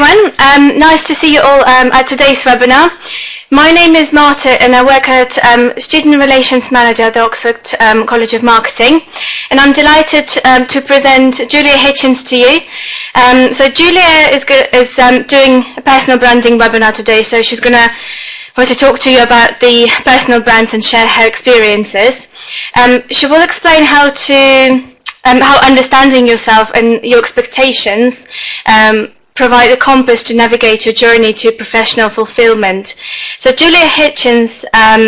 everyone. Nice to see you all at today's webinar. My name is Marta and I work at Student Relations Manager at the Oxford College of Marketing, and I'm delighted to present Julia Hitchens to you. So Julia is doing a personal branding webinar today, so she's going to also talk to you about the personal brands and share her experiences. She will explain how understanding yourself and your expectations provide a compass to navigate your journey to professional fulfillment. So Julia Hitchens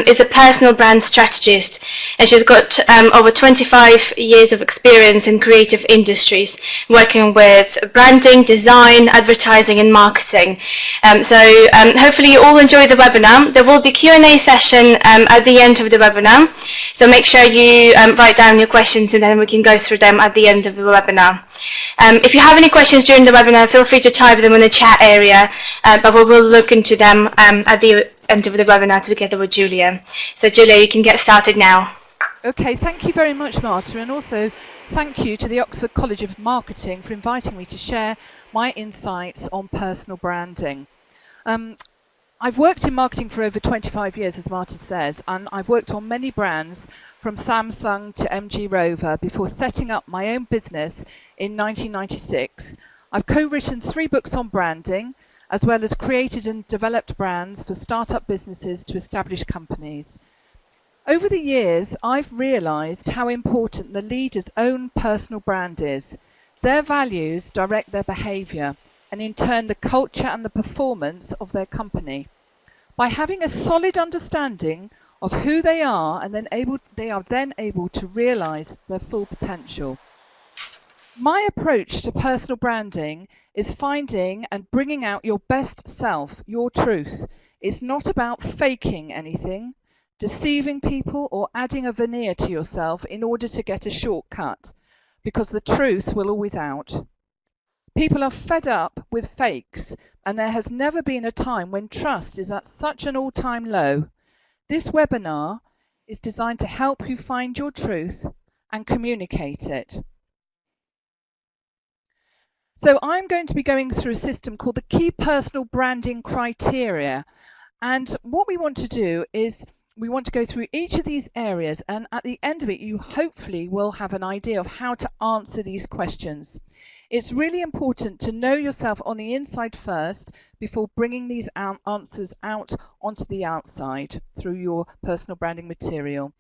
is a personal brand strategist, and she's got over 25 years of experience in creative industries, working with branding, design, advertising and marketing. Hopefully you all enjoy the webinar. There will be a Q&A session at the end of the webinar, so make sure you write down your questions and then we can go through them at the end of the webinar. If you have any questions during the webinar, feel free to type them in the chat area, but we will look into them at the end of the webinar together with Julia. So Julia, you can get started now. Okay, thank you very much, Marta, and also thank you to the Oxford College of Marketing for inviting me to share my insights on personal branding. I've worked in marketing for over 25 years, as Marta says, and I've worked on many brands from Samsung to MG Rover before setting up my own business in 1996. I've co-written 3 books on branding, as well as created and developed brands for startup businesses to established companies. Over the years, I've realised how important the leader's own personal brand is. Their values direct their behaviour, and in turn the culture and the performance of their company. By having a solid understanding of who they are, and they are then able to realise their full potential. My approach to personal branding is finding and bringing out your best self, your truth. It's not about faking anything, deceiving people or adding a veneer to yourself in order to get a shortcut, because the truth will always out. People are fed up with fakes, and there has never been a time when trust is at such an all-time low. This webinar is designed to help you find your truth and communicate it. So I'm going to be going through a system called the Key Personal Branding Criteria. And what we want to do is we want to go through each of these areas, and at the end of it you hopefully will have an idea of how to answer these questions. It's really important to know yourself on the inside first before bringing these answers out onto the outside through your personal branding material.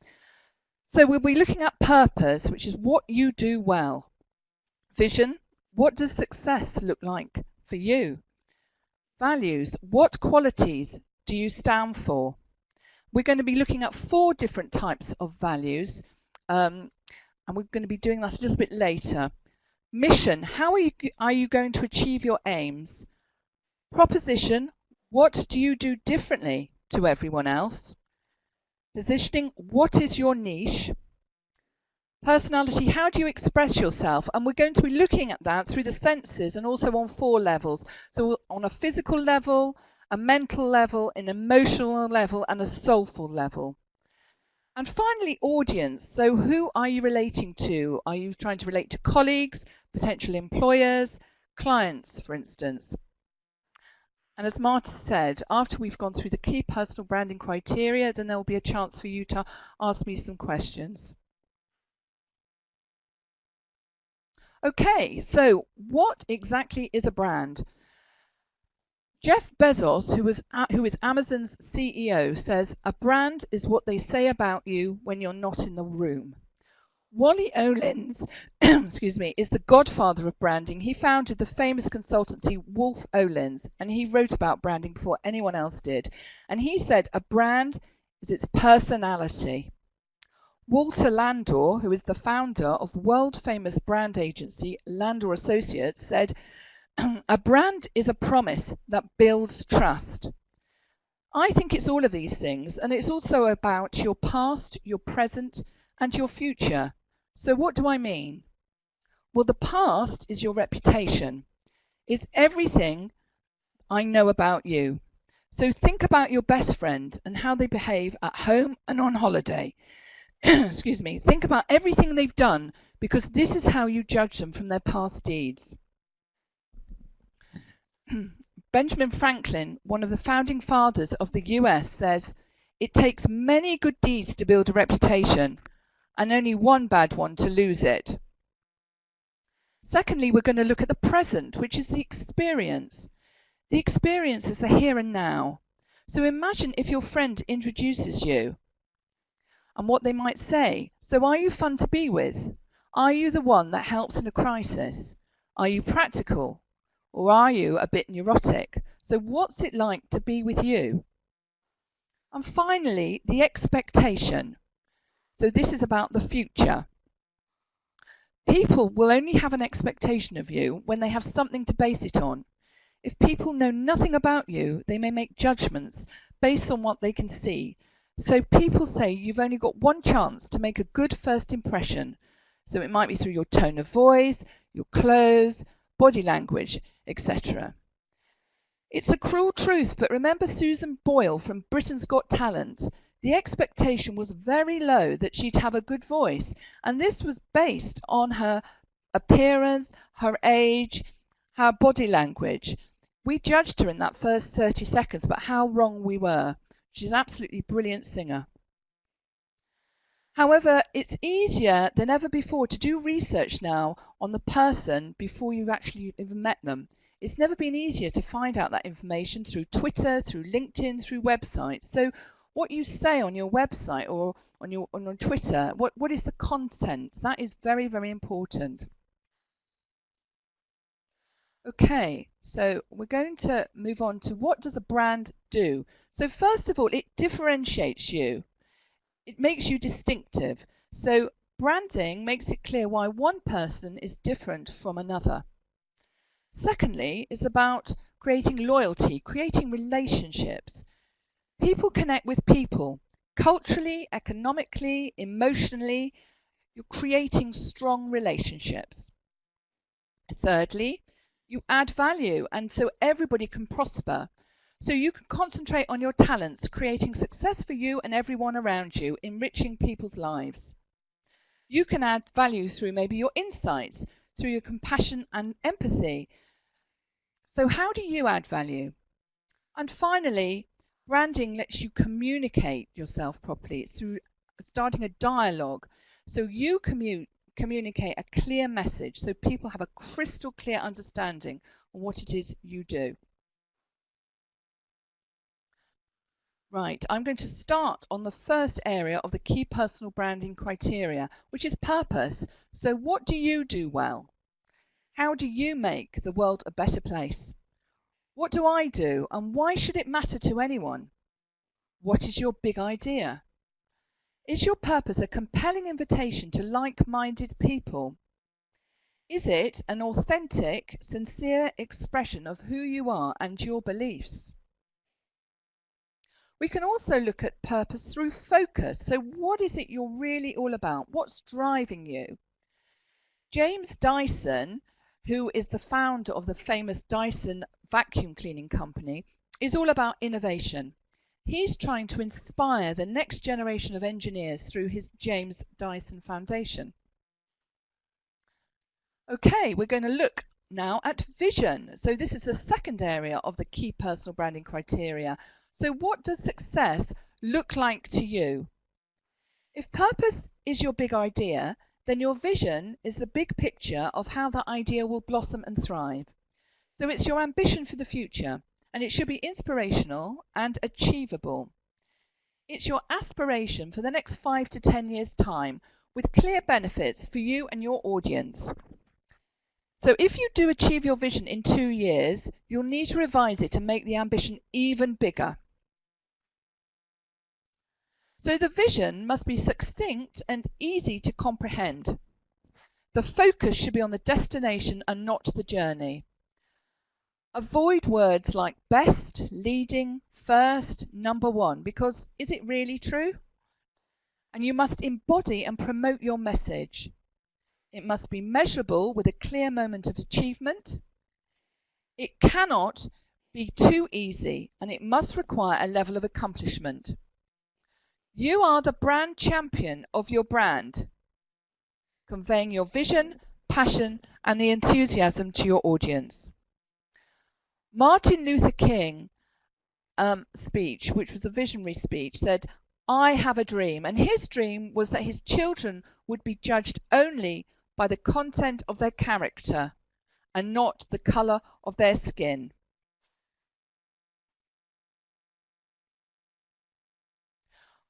So we'll be looking at purpose, which is what you do well. Vision, what does success look like for you? Values, what qualities do you stand for? We're going to be looking at 4 different types of values, and we're going to be doing that a little bit later. Mission, how are you going to achieve your aims? Proposition, what do you do differently to everyone else? Positioning, what is your niche? Personality, how do you express yourself? And we're going to be looking at that through the senses and also on 4 levels. So on a physical level, a mental level, an emotional level, and a soulful level. And finally, audience. So who are you relating to? Are you trying to relate to colleagues, potential employers, clients, for instance? And as Marta said, after we've gone through the key personal branding criteria, then there will be a chance for you to ask me some questions. Okay, so what exactly is a brand? Jeff Bezos, who is Amazon's CEO, says, a brand is what they say about you when you're not in the room. Wally Olins excuse me, is the godfather of branding. He founded the famous consultancy Wolf Olins, and he wrote about branding before anyone else did. And he said a brand is its personality. Walter Landor, who is the founder of world-famous brand agency Landor Associates, said, a brand is a promise that builds trust. I think it's all of these things, and it's also about your past, your present, and your future. So what do I mean? Well, the past is your reputation. It's everything I know about you. So think about your best friend and how they behave at home and on holiday. Excuse me. Think about everything they've done, because this is how you judge them from their past deeds. Benjamin Franklin, one of the founding fathers of the US, says, "It takes many good deeds to build a reputation, and only one bad one to lose it." Secondly, we're going to look at the present, which is the experience. The experience is the here and now. So imagine if your friend introduces you and what they might say. So are you fun to be with? Are you the one that helps in a crisis? Are you practical? Or are you a bit neurotic? So what's it like to be with you? And finally, the expectation. So this is about the future. People will only have an expectation of you when they have something to base it on. If people know nothing about you, they may make judgments based on what they can see. So people say you've only got one chance to make a good first impression. So it might be through your tone of voice, your clothes, body language, etc. It's a cruel truth, but remember Susan Boyle from Britain's Got Talent. The expectation was very low that she'd have a good voice, and this was based on her appearance, her age, her body language. We judged her in that first 30 seconds, but how wrong we were. She's an absolutely brilliant singer. However, it's easier than ever before to do research now on the person before you've actually even met them. It's never been easier to find out that information through Twitter, through LinkedIn, through websites. So what you say on your website or on your Twitter, what is the content? That is very, very important. Okay, so we're going to move on to what does a brand do? So first of all, it differentiates you. It makes you distinctive. So branding makes it clear why one person is different from another. Secondly, it's about creating loyalty, creating relationships. People connect with people. Culturally, economically, emotionally, you're creating strong relationships. Thirdly, you add value, and so everybody can prosper. So you can concentrate on your talents, creating success for you and everyone around you, enriching people's lives. You can add value through maybe your insights, through your compassion and empathy. So how do you add value? And finally, branding lets you communicate yourself properly. It's through starting a dialogue. So you communicate a clear message so people have a crystal clear understanding of what it is you do. Right, I'm going to start on the first area of the key personal branding criteria, which is purpose. So what do you do well? How do you make the world a better place? What do I do, and why should it matter to anyone? What is your big idea? Is your purpose a compelling invitation to like-minded people? Is it an authentic, sincere expression of who you are and your beliefs? We can also look at purpose through focus. So what is it you're really all about? What's driving you? James Dyson, who is the founder of the famous Dyson vacuum cleaning company, is all about innovation. He's trying to inspire the next generation of engineers through his James Dyson Foundation. Okay, we're going to look now at vision. So this is the second area of the key personal branding criteria. So what does success look like to you? If purpose is your big idea, then your vision is the big picture of how that idea will blossom and thrive. So it's your ambition for the future, and it should be inspirational and achievable. It's your aspiration for the next 5 to 10 years' time, with clear benefits for you and your audience. So if you do achieve your vision in 2 years, you'll need to revise it and make the ambition even bigger. So the vision must be succinct and easy to comprehend. The focus should be on the destination and not the journey. Avoid words like best, leading, first, number one, because is it really true? And you must embody and promote your message. It must be measurable with a clear moment of achievement. It cannot be too easy, and it must require a level of accomplishment. You are the brand champion of your brand, conveying your vision, passion, and the enthusiasm to your audience. Martin Luther King speech, which was a visionary speech, said, "I have a dream." And his dream was that his children would be judged only by the content of their character and not the colour of their skin.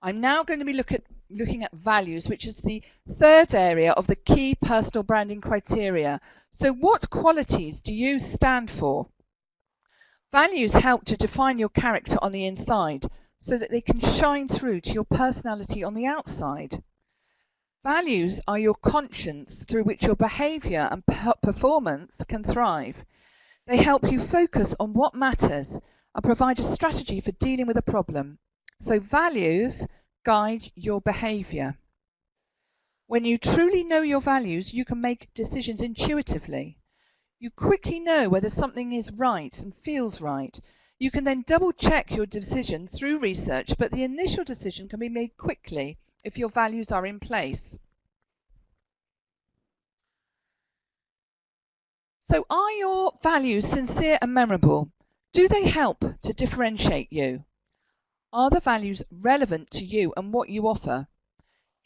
I'm now going to be looking at values, which is the third area of the key personal branding criteria. So what qualities do you stand for? Values help to define your character on the inside so that they can shine through to your personality on the outside. Values are your conscience through which your behaviour and performance can thrive. They help you focus on what matters and provide a strategy for dealing with a problem. So values guide your behaviour. When you truly know your values, you can make decisions intuitively. You quickly know whether something is right and feels right. You can then double check your decision through research, but the initial decision can be made quickly if your values are in place. So are your values sincere and memorable? Do they help to differentiate you? Are the values relevant to you and what you offer?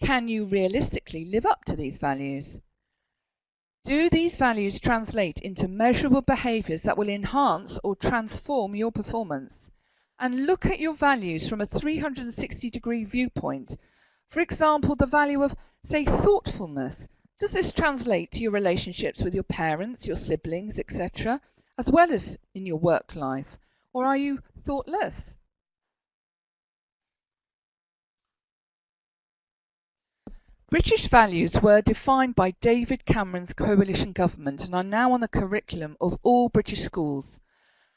Can you realistically live up to these values? Do these values translate into measurable behaviours that will enhance or transform your performance? And look at your values from a 360-degree viewpoint. For example, the value of, say, thoughtfulness. Does this translate to your relationships with your parents, your siblings, etc., as well as in your work life? Or are you thoughtless? British values were defined by David Cameron's coalition government and are now on the curriculum of all British schools.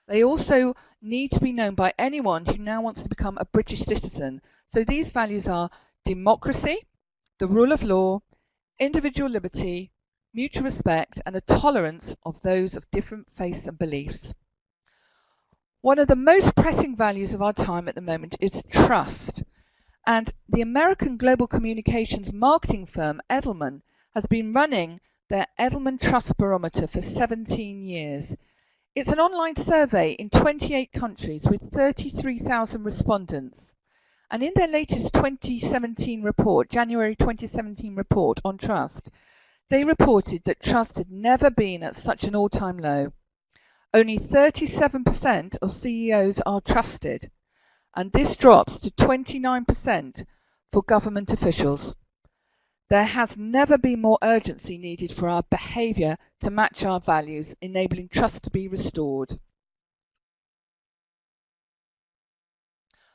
They also need to be known by anyone who now wants to become a British citizen. So these values are democracy, the rule of law, individual liberty, mutual respect, and a tolerance of those of different faiths and beliefs. One of the most pressing values of our time at the moment is trust. And the American global communications marketing firm Edelman has been running their Edelman Trust Barometer for 17 years. It's an online survey in 28 countries with 33,000 respondents. And in their latest 2017 report, January 2017 report on trust, they reported that trust had never been at such an all-time low. Only 37% of CEOs are trusted, and this drops to 29% for government officials. There has never been more urgency needed for our behaviour to match our values, enabling trust to be restored.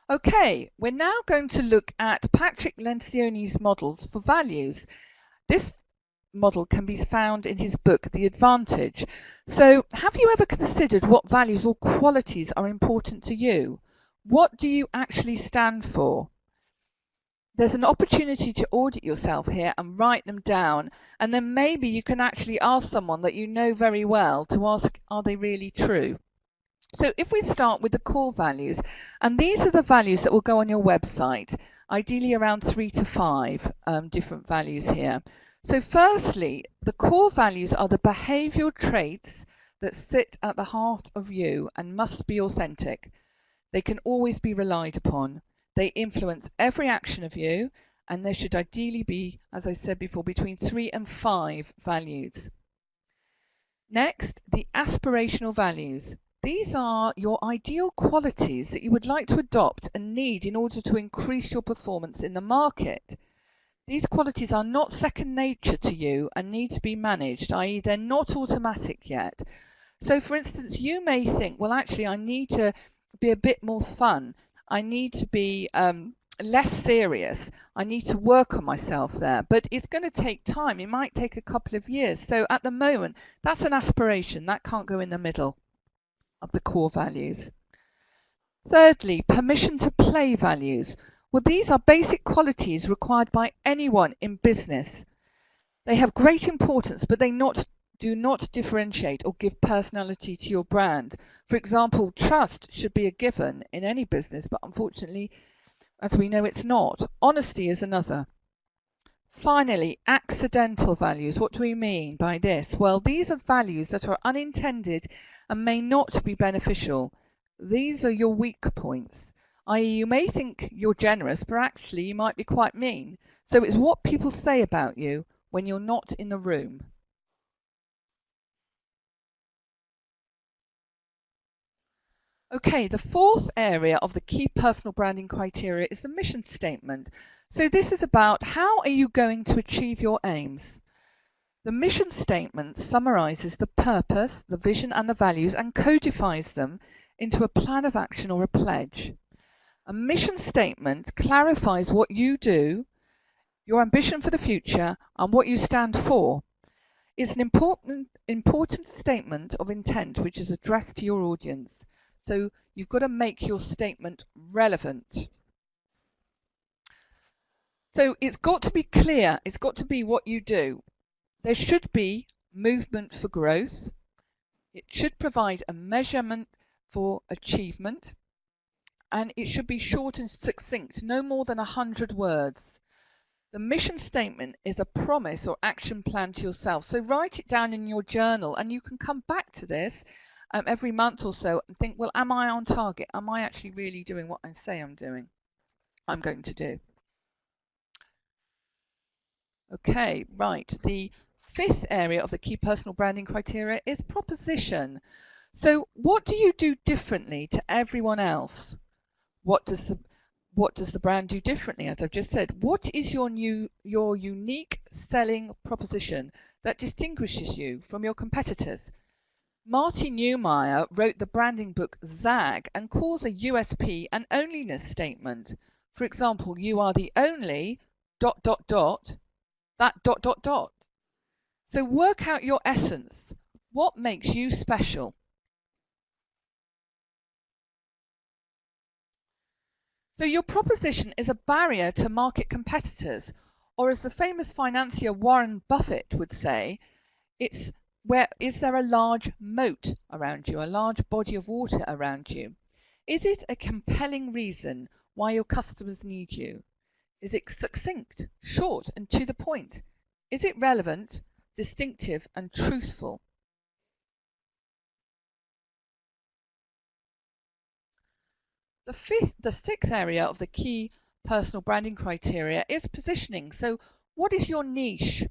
Okay, we're now going to look at Patrick Lencioni's models for values. This model can be found in his book, The Advantage. So, have you ever considered what values or qualities are important to you? What do you actually stand for? There's an opportunity to audit yourself here and write them down, and then maybe you can actually ask someone that you know very well to ask, are they really true? So if we start with the core values, and these are the values that will go on your website, ideally around 3 to 5 different values here. So firstly, the core values are the behavioural traits that sit at the heart of you and must be authentic. They can always be relied upon. They influence every action of you, and there should ideally be, as I said before, between 3 and 5 values. Next, the aspirational values. These are your ideal qualities that you would like to adopt and need in order to increase your performance in the market. These qualities are not second nature to you and need to be managed, i.e. they're not automatic yet. So for instance, you may think, well actually I need to be a bit more fun. I need to be less serious. I need to work on myself there. But it's going to take time. It might take a couple of years. So at the moment, that's an aspiration. That can't go in the middle of the core values. Thirdly, permission to play values. Well, these are basic qualities required by anyone in business. They have great importance, but they do not differentiate or give personality to your brand. For example, trust should be a given in any business, but unfortunately, as we know, it's not. Honesty is another. Finally, accidental values. What do we mean by this? Well, these are values that are unintended and may not be beneficial. These are your weak points, i.e. you may think you're generous, but actually you might be quite mean. So it's what people say about you when you're not in the room. Okay, the fourth area of the key personal branding criteria is the mission statement. So this is about how are you going to achieve your aims. The mission statement summarizes the purpose, the vision and the values and codifies them into a plan of action or a pledge. A mission statement clarifies what you do, your ambition for the future and what you stand for. It's an important statement of intent which is addressed to your audience. So you've got to make your statement relevant. So it's got to be clear, it's got to be what you do. There should be movement for growth. It should provide a measurement for achievement. And it should be short and succinct, no more than 100 words. The mission statement is a promise or action plan to yourself. So write it down in your journal and you can come back to this every month or so and think, well, am I on target? Am I actually really doing what I say I'm going to do? Okay, right. The fifth area of the key personal branding criteria is proposition. So what do you do differently to everyone else? What does the brand do differently? As I've just said, what is your unique selling proposition that distinguishes you from your competitors? Martin Neumeyer wrote the branding book Zag and calls a USP an onlyness statement. For example, you are the only ... that ... So work out your essence. What makes you special? So your proposition is a barrier to market competitors, or as the famous financier Warren Buffett would say, it's where is there a large moat around you, a large body of water around you? Is it a compelling reason why your customers need you? Is it succinct, short and to the point? Is it relevant, distinctive and truthful? The sixth area of the key personal branding criteria is positioning. So what is your niche?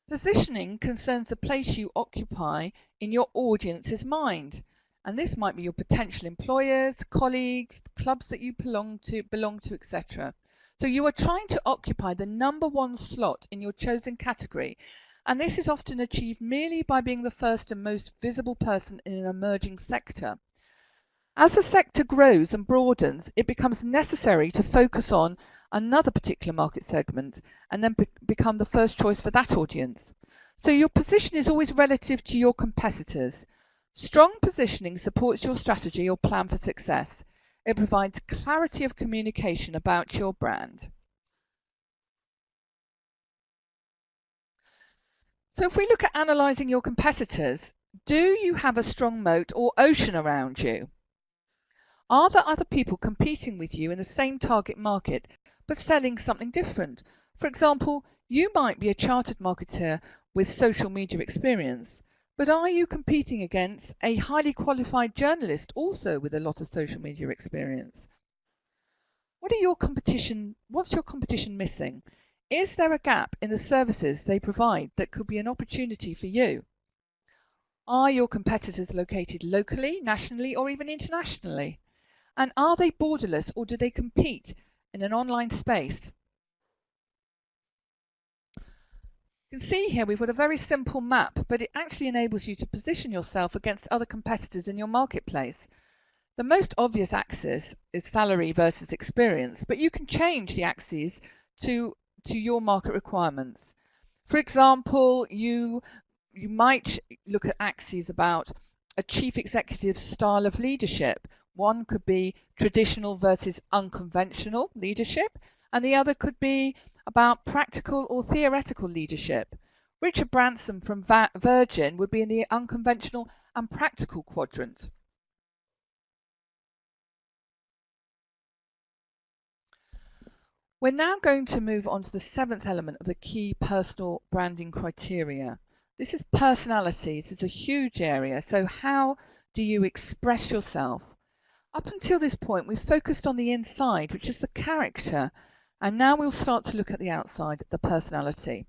Positioning concerns the place you occupy in your audience's mind. And this might be your potential employers, colleagues, clubs that you belong to, etc. So you are trying to occupy the #1 slot in your chosen category. And this is often achieved merely by being the first and most visible person in an emerging sector. As the sector grows and broadens, it becomes necessary to focus on another particular market segment and then become the first choice for that audience. So your position is always relative to your competitors. Strong positioning supports your strategy or plan for success. It provides clarity of communication about your brand. So if we look at analysing your competitors, do you have a strong moat or ocean around you? Are there other people competing with you in the same target market but selling something different? For example, you might be a chartered marketer with social media experience, but are you competing against a highly qualified journalist also with a lot of social media experience? What's your competition missing? Is there a gap in the services they provide that could be an opportunity for you? Are your competitors located locally, nationally, or even internationally? And are they borderless or do they compete in an online space? You can see here we've got a very simple map, but it actually enables you to position yourself against other competitors in your marketplace. The most obvious axis is salary versus experience, but you can change the axes to your market requirements. For example, you might look at axes about a chief executive's style of leadership. One could be traditional versus unconventional leadership, and the other could be about practical or theoretical leadership. Richard Branson from Virgin would be in the unconventional and practical quadrant. We're now going to move on to the 7th element of the key personal branding criteria. This is personalities. It's a huge area. So how do you express yourself? Up until this point, we've focused on the inside, which is the character, and now we'll start to look at the outside, the personality.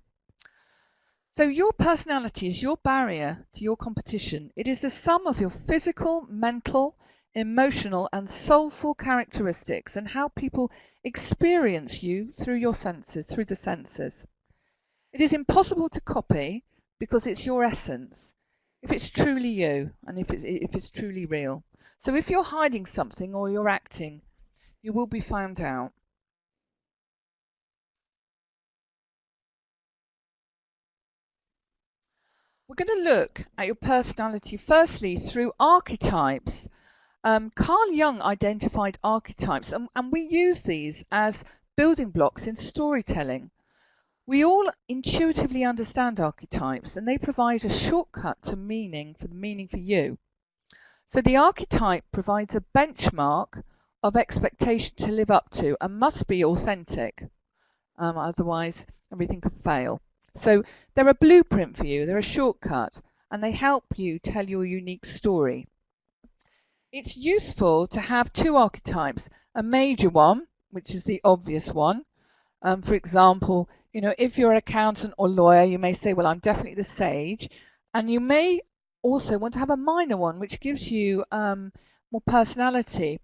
So your personality is your barrier to your competition. It is the sum of your physical, mental, emotional, and soulful characteristics and how people experience you through your senses, through the senses. It is impossible to copy because it's your essence, if it's truly you and if it's truly real. So if you're hiding something or you're acting, you will be found out. We're going to look at your personality firstly through archetypes. Carl Jung identified archetypes, and we use these as building blocks in storytelling. We all intuitively understand archetypes, and they provide a shortcut to meaning for you. So the archetype provides a benchmark of expectation to live up to and must be authentic. Otherwise, everything could fail. So they're a blueprint for you, they're a shortcut, and they help you tell your unique story. It's useful to have two archetypes, a major one, which is the obvious one. For example, if you're an accountant or lawyer, you may say, well, I'm definitely the sage. And you may also want to have a minor one, which gives you more personality.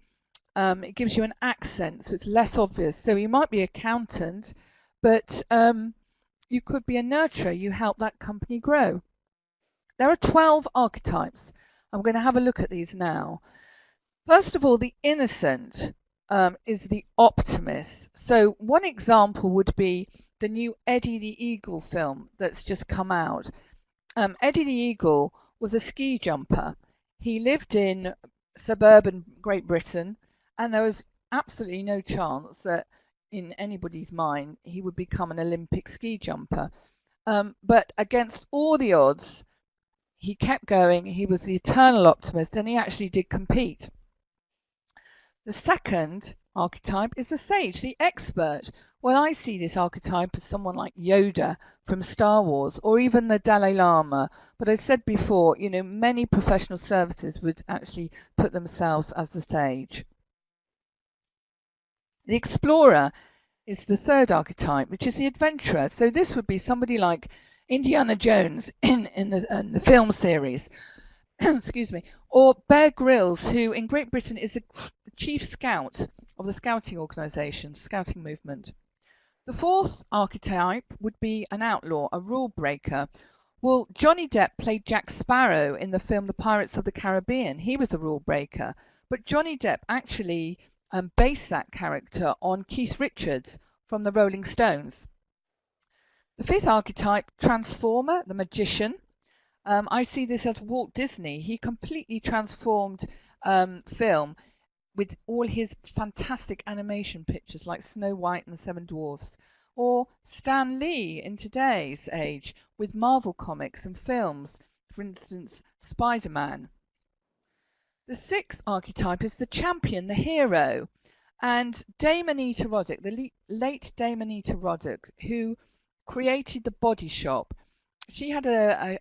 It gives you an accent, so it's less obvious. So you might be accountant, but you could be a nurturer. You help that company grow. There are 12 archetypes. I'm going to have a look at these now. First of all, the innocent is the optimist. So one example would be the new Eddie the Eagle film that's just come out. Eddie the Eagle was a ski jumper. He lived in suburban Great Britain, and there was absolutely no chance that in anybody's mind he would become an Olympic ski jumper. But against all the odds, he kept going. He was the eternal optimist, and he actually did compete. The second archetype is the sage, the expert. Well, I see this archetype as someone like Yoda from Star Wars, or even the Dalai Lama. But I said before, many professional services would actually put themselves as the sage. The explorer is the third archetype, which is the adventurer. So this would be somebody like Indiana Jones in the film series, excuse me, or Bear Grylls, who in Great Britain is the chief scout of the scouting organisation, scouting movement. The fourth archetype would be an outlaw, a rule breaker. Well, Johnny Depp played Jack Sparrow in the film The Pirates of the Caribbean. He was a rule breaker, but Johnny Depp actually based that character on Keith Richards from the Rolling Stones. The fifth archetype, transformer, the magician. I see this as Walt Disney. He completely transformed film with all his fantastic animation pictures like Snow White and the Seven Dwarfs. Or Stan Lee in today's age with Marvel comics and films, for instance, Spider-Man. The sixth archetype is the champion, the hero. And Dame Anita Roddick, the late Dame Anita Roddick, who created the Body Shop, she had a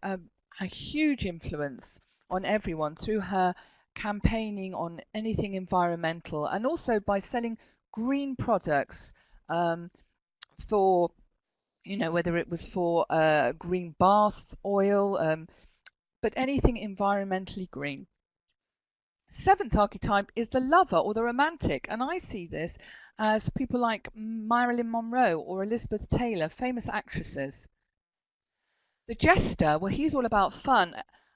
huge influence on everyone through her campaigning on anything environmental, and also by selling green products for, whether it was for green bath oil, but anything environmentally green. Seventh archetype is the lover or the romantic, and I see this as people like Marilyn Monroe or Elizabeth Taylor, famous actresses. The jester, well, he's all about fun,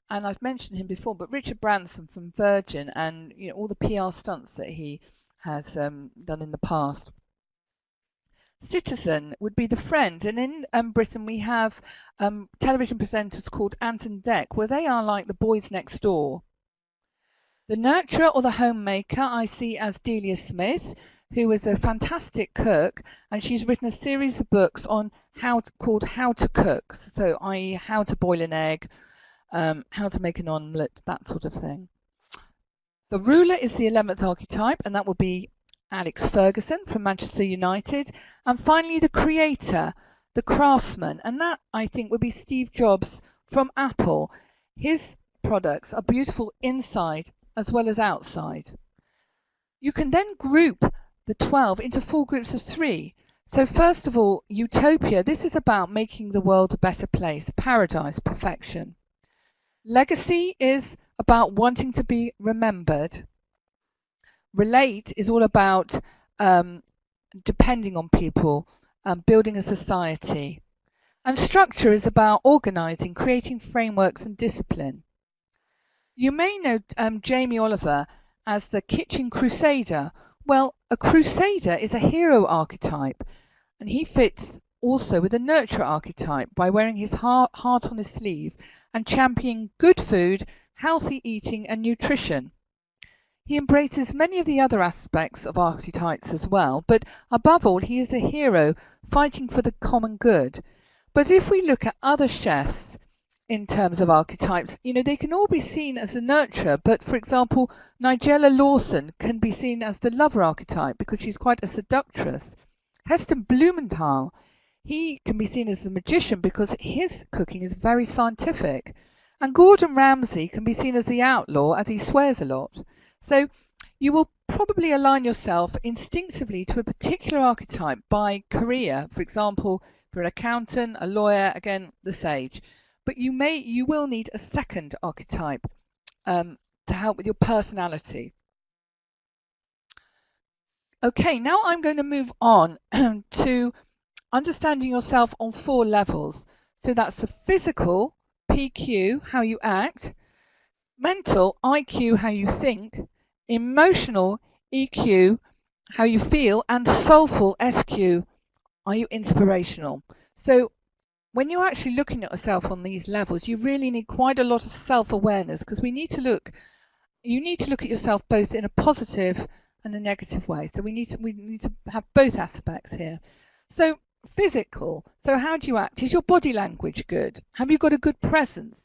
and I've mentioned him before, but Richard Branson from Virgin and all the PR stunts that he has done in the past. Citizen would be the friend, and in Britain we have television presenters called Ant and Dec, where they are like the boys next door. The nurturer or the homemaker I see as Delia Smith, who is a fantastic cook, and she's written a series of books on called How to Cook, so i.e. how to boil an egg, how to make an omelette, that sort of thing. The ruler is the 11th archetype, and that will be Alex Ferguson from Manchester United, and finally the creator, the craftsman, and that I think would be Steve Jobs from Apple. His products are beautiful inside as well as outside. You can then group the 12 into 4 groups of 3. So first of all, utopia. This is about making the world a better place, paradise, perfection. Legacy is about wanting to be remembered. Relate is all about depending on people, building a society. And structure is about organizing, creating frameworks and discipline. You may know Jamie Oliver as the kitchen crusader. Well, a crusader is a hero archetype, and he fits also with a nurturer archetype by wearing his heart on his sleeve and championing good food, healthy eating and nutrition. He embraces many of the other aspects of archetypes as well, but above all he is a hero fighting for the common good. But if we look at other chefs in terms of archetypes, they can all be seen as a nurturer, but for example, Nigella Lawson can be seen as the lover archetype because she's quite a seductress. Heston Blumenthal, he can be seen as the magician because his cooking is very scientific. And Gordon Ramsay can be seen as the outlaw as he swears a lot. So you will probably align yourself instinctively to a particular archetype by career. For example, if you're an accountant, a lawyer, again, the sage. But you will need a second archetype to help with your personality. Okay, now I'm going to move on to understanding yourself on 4 levels. So that's the physical, PQ, how you act, mental, IQ, how you think, emotional, EQ, how you feel, and soulful, SQ, are you inspirational? So when you're actually looking at yourself on these levels, you really need quite a lot of self-awareness because you need to look at yourself both in a positive and a negative way. So we need to have both aspects here. So physical, so how do you act? Is your body language good? Have you got a good presence?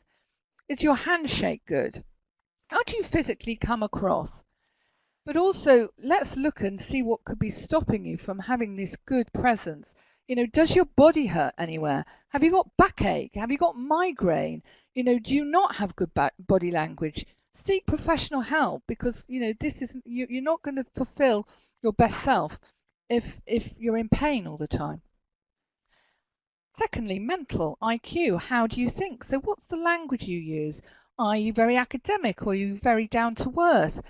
Is your handshake good? How do you physically come across? But also, let's look and see what could be stopping you from having this good presence. Does your body hurt anywhere? Have you got backache? Have you got migraine? Do you not have good body language? Seek professional help because, this isn't, you're not going to fulfill your best self if you're in pain all the time. Secondly, mental, IQ. How do you think? So what's the language you use? Are you very academic or are you very down to earth?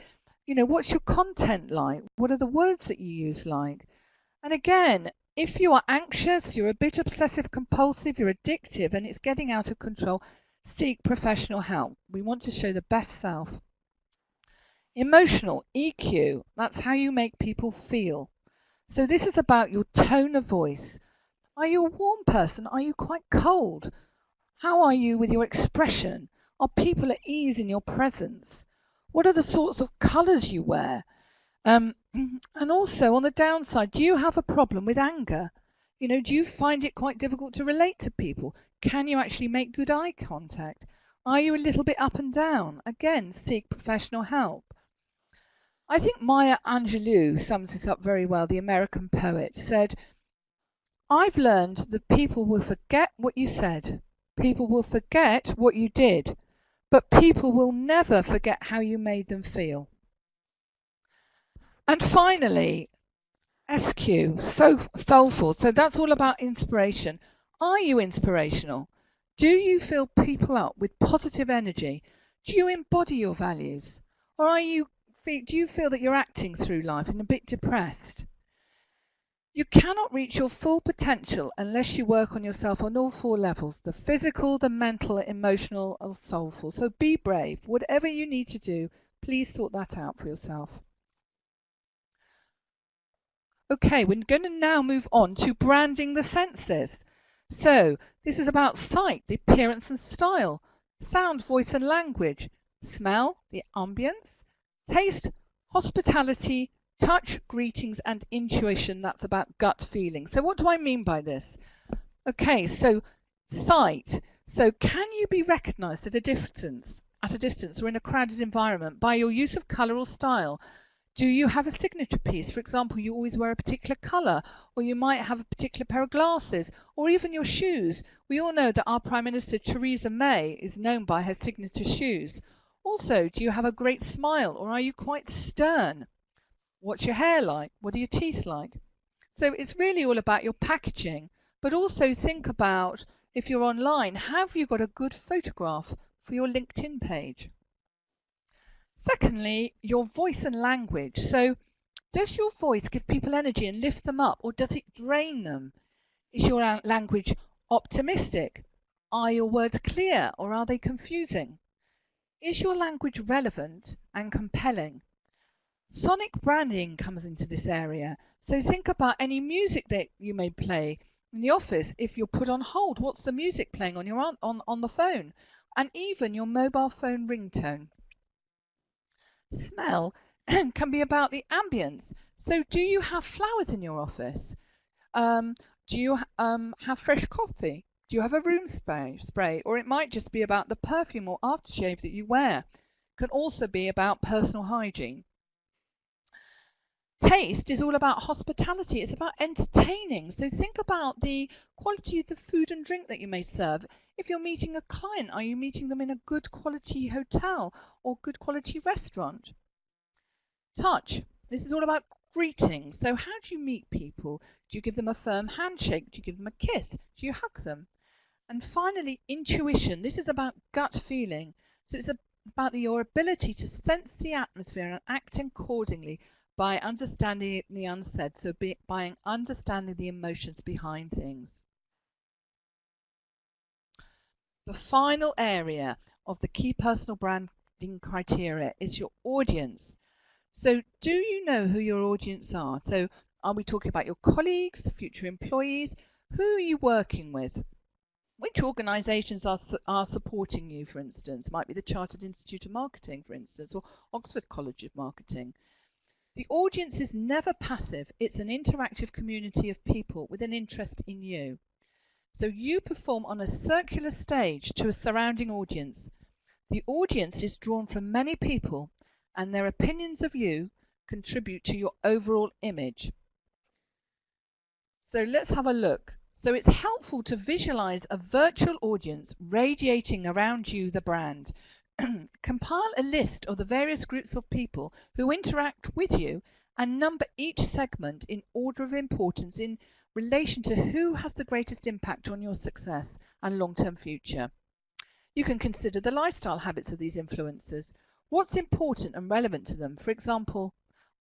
What's your content like? What are the words that you use like? And again, if you are anxious, you're a bit obsessive compulsive, you're addictive and it's getting out of control, seek professional help. We want to show the best self. Emotional, EQ, that's how you make people feel. So this is about your tone of voice. Are you a warm person? Are you quite cold? How are you with your expression? Are people at ease in your presence? What are the sorts of colours you wear? And also on the downside, do you have a problem with anger? Do you find it quite difficult to relate to people? Can you actually make good eye contact? Are you a little bit up and down? Again, seek professional help. I think Maya Angelou sums this up very well. The American poet said, I've learned that people will forget what you said. People will forget what you did. But people will never forget how you made them feel. And finally, SQ, so soulful. So that's all about inspiration. Are you inspirational? Do you fill people up with positive energy? Do you embody your values? Or do you feel that you're acting through life and a bit depressed? You cannot reach your full potential unless you work on yourself on all 4 levels, the physical, the mental, emotional, and soulful. So be brave. Whatever you need to do, please sort that out for yourself. Okay, we're going to now move on to branding the senses. So this is about sight, the appearance and style, sound, voice and language, smell, the ambience, taste, hospitality, touch, greetings and intuition. That's about gut feeling. So what do I mean by this? Okay, so sight. So can you be recognized at a distance or in a crowded environment by your use of color or style? Do you have a signature piece? For example, you always wear a particular colour, or you might have a particular pair of glasses, or even your shoes. We all know that our Prime Minister Theresa May is known by her signature shoes. Also, do you have a great smile, or are you quite stern? What's your hair like? What are your teeth like? So it's really all about your packaging, but also think about, if you're online, have you got a good photograph for your LinkedIn page? Secondly, your voice and language. So does your voice give people energy and lift them up, or does it drain them? Is your language optimistic? Are your words clear, or are they confusing? Is your language relevant and compelling? Sonic branding comes into this area. So think about any music that you may play in the office. If you're put on hold, what's the music playing on your on the phone? And even your mobile phone ringtone. Smell can be about the ambience. So do you have flowers in your office? Do you have fresh coffee? Do you have a room spray? Or it might just be about the perfume or aftershave that you wear. It can also be about personal hygiene. Taste is all about hospitality. It's about entertaining. So think about the quality of the food and drink that you may serve. If you're meeting a client, are you meeting them in a good quality hotel or good quality restaurant? Touch. This is all about greetings. So how do you meet people? Do you give them a firm handshake? Do you give them a kiss? Do you hug them? And finally, intuition. This is about gut feeling. So it's about your ability to sense the atmosphere and act accordingly by understanding the unsaid, so by understanding the emotions behind things. The final area of the key personal branding criteria is your audience. So do you know who your audience are? So are we talking about your colleagues, future employees? Who are you working with? Which organisations are supporting you, for instance? It might be the Chartered Institute of Marketing, for instance, or Oxford College of Marketing. The audience is never passive. It's an interactive community of people with an interest in you. So you perform on a circular stage to a surrounding audience. The audience is drawn from many people, and their opinions of you contribute to your overall image. So let's have a look. So it's helpful to visualize a virtual audience radiating around you, the brand. Compile a list of the various groups of people who interact with you and number each segment in order of importance in relation to who has the greatest impact on your success and long-term future. You can consider the lifestyle habits of these influencers. What's important and relevant to them? For example,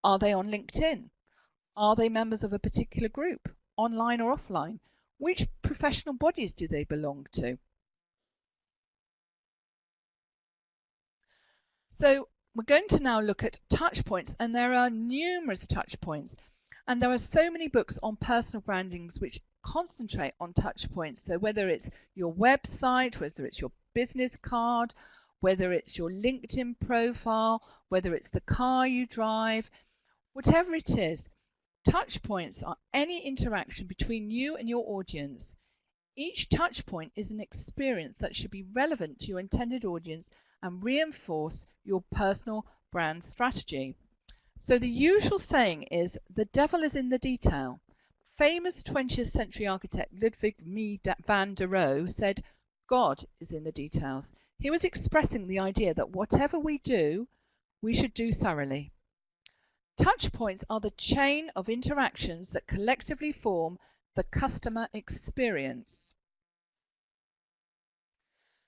are they on LinkedIn? Are they members of a particular group, online or offline? Which professional bodies do they belong to? So we're going to now look at touch points, and there are numerous touch points, and there are so many books on personal brandings which concentrate on touch points. So whether it's your website, whether it's your business card, whether it's your LinkedIn profile, whether it's the car you drive, whatever it is, touch points are any interaction between you and your audience. Each touch point is an experience that should be relevant to your intended audience and reinforce your personal brand strategy. So the usual saying is, the devil is in the detail. Famous 20th century architect Ludwig van der Rohe said, God is in the details. He was expressing the idea that whatever we do, we should do thoroughly. Touch points are the chain of interactions that collectively form the customer experience.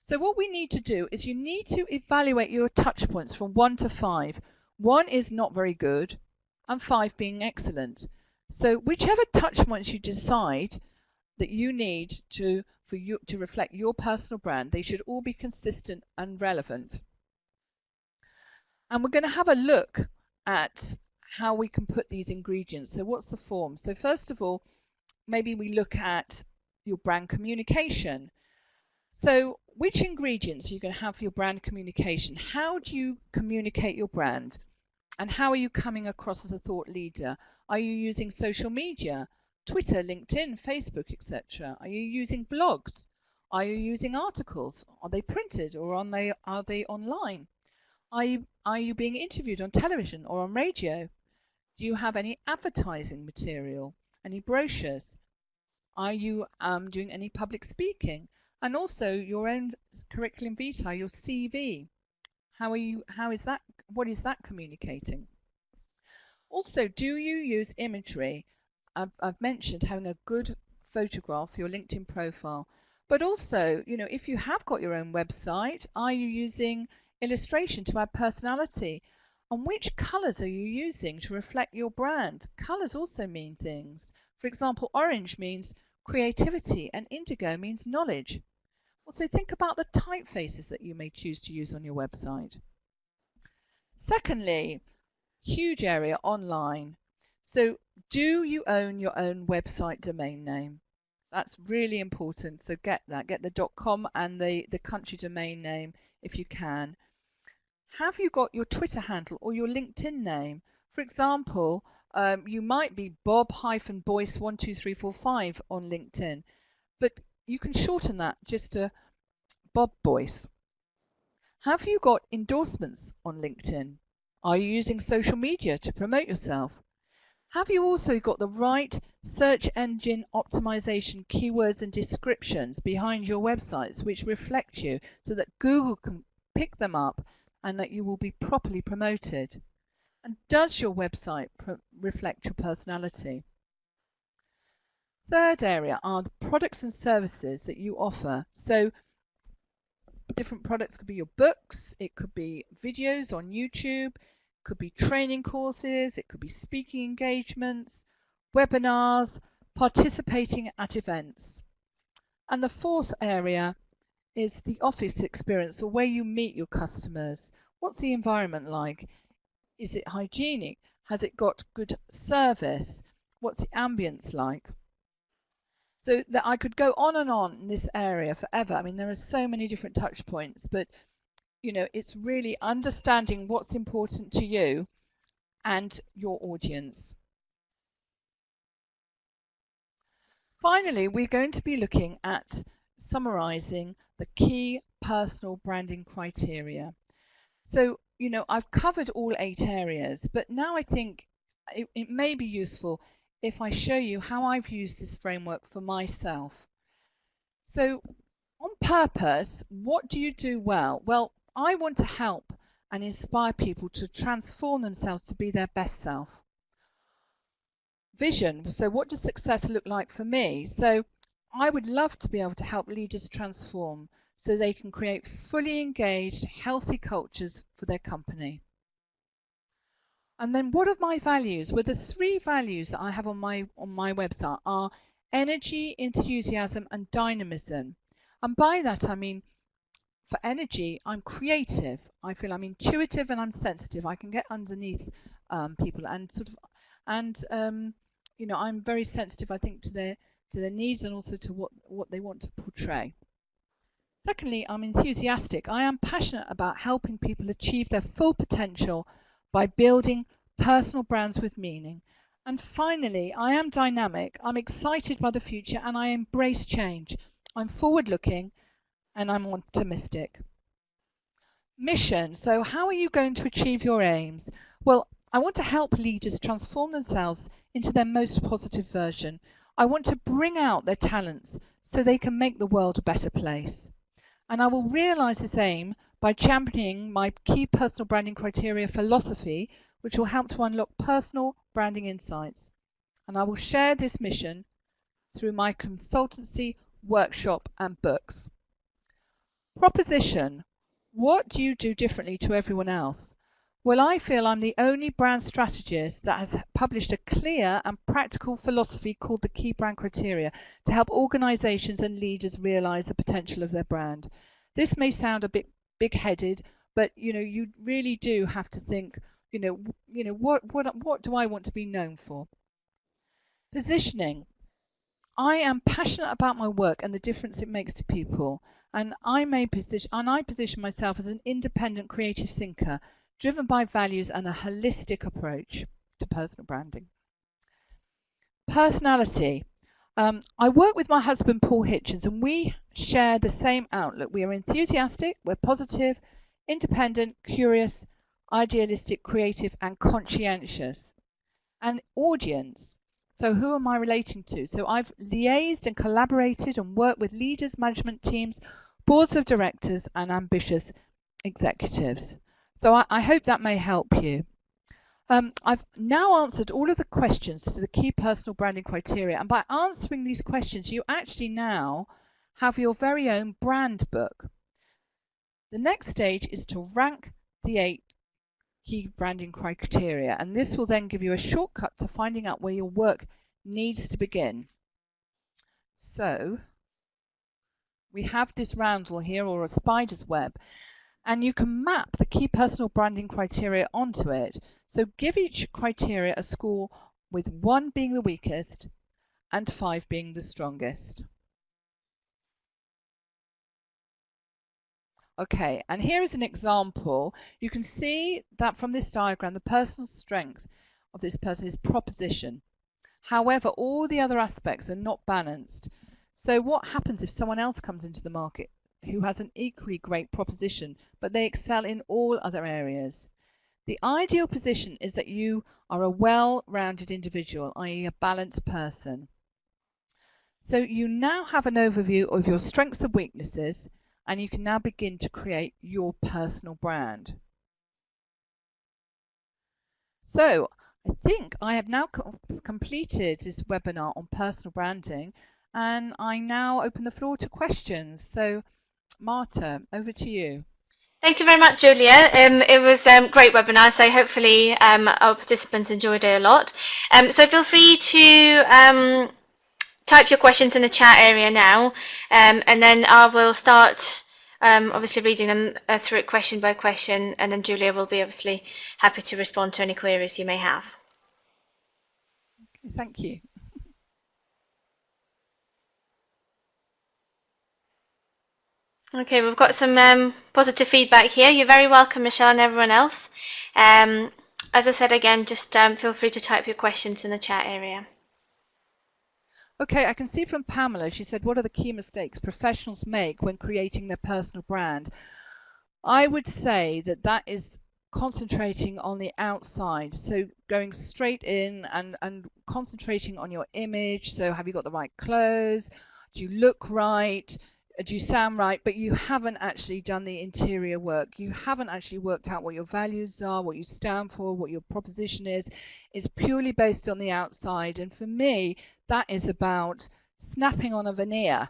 So what we need to do is you need to evaluate your touch points from 1 to 5. 1 is not very good and 5 being excellent. So whichever touch points you decide that you need to reflect your personal brand, they should all be consistent and relevant. And we're going to have a look at how we can put these ingredients. So what's the form? So first of all, maybe we look at your brand communication. So which ingredients are you going to have for your brand communication? How do you communicate your brand? And how are you coming across as a thought leader? Are you using social media, Twitter, LinkedIn, Facebook, etc.? Are you using blogs? Are you using articles? Are they printed or are they online? Are you being interviewed on television or on radio? Do you have any advertising material? Any brochures? Are you doing any public speaking? And also your own curriculum vitae, your CV. How is that, what is that communicating? Also, do you use imagery? I've mentioned having a good photograph for your LinkedIn profile. But also, you know, if you have got your own website, are you using illustration to add personality? And which colours are you using to reflect your brand? Colours also mean things. For example, orange means creativity and indigo means knowledge. Also, think about the typefaces that you may choose to use on your website. Secondly, huge area, online. So do you own your own website domain name? That's really important. So get that. Get the .com and the country domain name if you can. Have you got your Twitter handle or your LinkedIn name? For example, you might be Bob-Boyce12345 on LinkedIn, but you can shorten that just to Bob Boyce. Have you got endorsements on LinkedIn? Are you using social media to promote yourself? Have you also got the right search engine optimization keywords and descriptions behind your websites which reflect you so that Google can pick them up and that you will be properly promoted? And does your website reflect your personality? Third area are the products and services that you offer. So different products could be your books, it could be videos on YouTube, it could be training courses, it could be speaking engagements, webinars, participating at events. And the fourth area is the office experience, or where you meet your customers. What's the environment like? Is it hygienic? Has it got good service? What's the ambience like? So that I could go on and on in this area forever. I mean, there are so many different touch points, but you know, it's really understanding what's important to you and your audience. Finally, we're going to be looking at summarizing the key personal branding criteria. So, you know, I've covered all 8 areas, but now I think it may be useful if I show you how I've used this framework for myself. So on purpose, what do you do well? Well, I want to help and inspire people to transform themselves to be their best self. Vision, so what does success look like for me? So I would love to be able to help leaders transform so they can create fully engaged, healthy cultures for their company. And then what are my values? Well, the 3 values that I have on my website are energy, enthusiasm, and dynamism. And by that I mean, for energy, I'm creative. I feel I'm intuitive and I'm sensitive. I can get underneath people and you know, I'm very sensitive, I think, to their needs and also to what they want to portray. Secondly, I'm enthusiastic. I am passionate about helping people achieve their full potential by building personal brands with meaning. And finally, I am dynamic. I'm excited by the future and I embrace change. I'm forward-looking and I'm optimistic. Mission. So how are you going to achieve your aims? Well, I want to help leaders transform themselves into their most positive version. I want to bring out their talents so they can make the world a better place. And I will realize this aim by championing my key personal branding criteria philosophy, which will help to unlock personal branding insights. And I will share this mission through my consultancy, workshop, and books. Proposition. What do you do differently to everyone else? Well, I feel I'm the only brand strategist that has published a clear and practical philosophy called the Key Brand Criteria to help organizations and leaders realize the potential of their brand. This may sound a bit big-headed, but you know, you really do have to think, you know, what do I want to be known for? Positioning. I am passionate about my work and the difference it makes to people, and I position myself as an independent creative thinker driven by values and a holistic approach to personal branding. Personality. I work with my husband Paul Hitchens and we share the same outlook. We are enthusiastic, we're positive, independent, curious, idealistic, creative and conscientious. and audience. So who am I relating to? So I've liaised and collaborated and worked with leaders, management teams, boards of directors, and ambitious executives. So I hope that may help you. I've now answered all of the questions to the key personal branding criteria, and by answering these questions, you actually now have your very own brand book. The next stage is to rank the 8 key branding criteria, and this will then give you a shortcut to finding out where your work needs to begin. So we have this roundel here, or a spider's web, and you can map the key personal branding criteria onto it. So give each criteria a score, with 1 being the weakest and 5 being the strongest. Okay, and here is an example. You can see that from this diagram, the personal strength of this person is proposition. However, all the other aspects are not balanced. So what happens if someone else comes into the market who has an equally great proposition, but they excel in all other areas? The ideal position is that you are a well-rounded individual, i.e. a balanced person. So you now have an overview of your strengths and weaknesses, and you can now begin to create your personal brand. So I think I have now completed this webinar on personal branding, and I now open the floor to questions. So Marta, over to you. Thank you very much, Julia. It was a great webinar, so hopefully our participants enjoyed it a lot. So feel free to type your questions in the chat area now, and then I will start obviously reading them through it question by question, and then Julia will be obviously happy to respond to any queries you may have. Thank you. Okay, we've got some positive feedback here. You're very welcome, Michelle, and everyone else. As I said again, just feel free to type your questions in the chat area. Okay, I can see from Pamela, she said, what are the key mistakes professionals make when creating their personal brand? I would say that that is concentrating on the outside, so going straight in and concentrating on your image. So have you got the right clothes? Do you look right? Do you sound right? But you haven't actually done the interior work. You haven't actually worked out what your values are, what you stand for, what your proposition is. It's purely based on the outside, and for me that is about snapping on a veneer.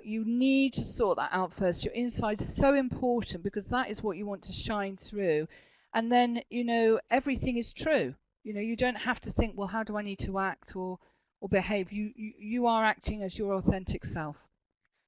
You need to sort that out first. Your inside is so important, because that is what you want to shine through. And then, you know, everything is true. You know, you don't have to think, well, how do I need to act or behave? You are acting as your authentic self.